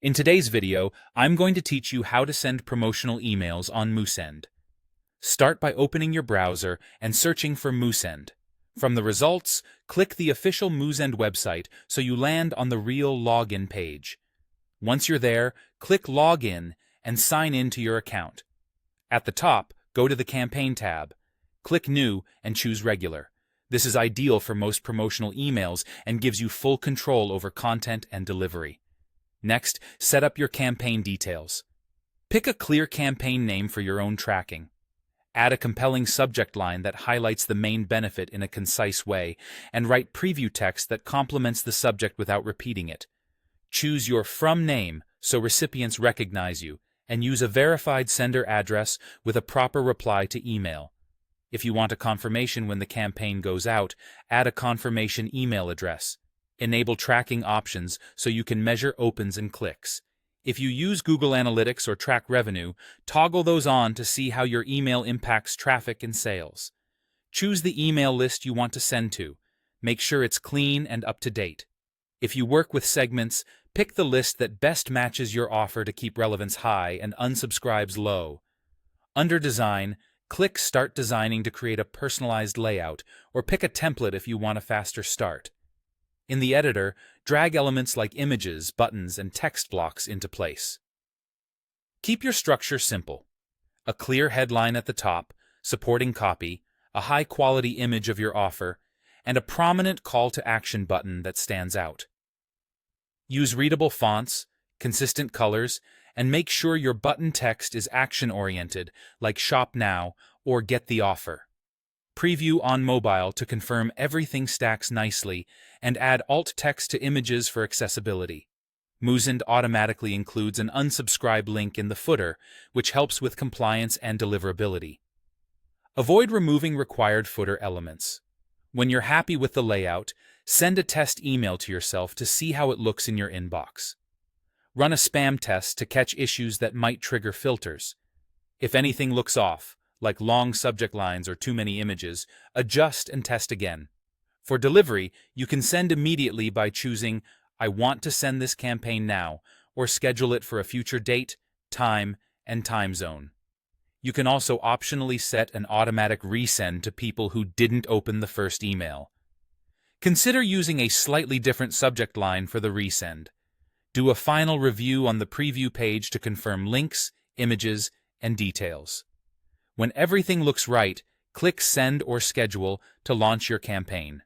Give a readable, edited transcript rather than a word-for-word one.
In today's video, I'm going to teach you how to send promotional emails on Moosend. Start by opening your browser and searching for Moosend. From the results, click the official Moosend website so you land on the real login page. Once you're there, click Login and sign in to your account. At the top, go to the Campaign tab. Click New and choose Regular. This is ideal for most promotional emails and gives you full control over content and delivery. Next, set up your campaign details. Pick a clear campaign name for your own tracking. Add a compelling subject line that highlights the main benefit in a concise way, and write preview text that complements the subject without repeating it. Choose your From name so recipients recognize you, and use a verified sender address with a proper reply to email. If you want a confirmation when the campaign goes out, add a confirmation email address. Enable tracking options so you can measure opens and clicks. If you use Google Analytics or track revenue, toggle those on to see how your email impacts traffic and sales. Choose the email list you want to send to. Make sure it's clean and up to date. If you work with segments, pick the list that best matches your offer to keep relevance high and unsubscribes low. Under Design, click Start Designing to create a personalized layout, or pick a template if you want a faster start. In the editor, drag elements like images, buttons, and text blocks into place. Keep your structure simple. A clear headline at the top, supporting copy, a high-quality image of your offer, and a prominent call-to-action button that stands out. Use readable fonts, consistent colors, and make sure your button text is action-oriented, like Shop Now or Get the Offer. Preview on mobile to confirm everything stacks nicely, and add alt text to images for accessibility. Moosend automatically includes an unsubscribe link in the footer, which helps with compliance and deliverability. Avoid removing required footer elements. When you're happy with the layout, send a test email to yourself to see how it looks in your inbox. Run a spam test to catch issues that might trigger filters. If anything looks off, like long subject lines or too many images, adjust and test again. For delivery, you can send immediately by choosing I want to send this campaign now, or schedule it for a future date, time, and time zone. You can also optionally set an automatic resend to people who didn't open the first email. Consider using a slightly different subject line for the resend. Do a final review on the preview page to confirm links, images, and details. When everything looks right, click Send or Schedule to launch your campaign.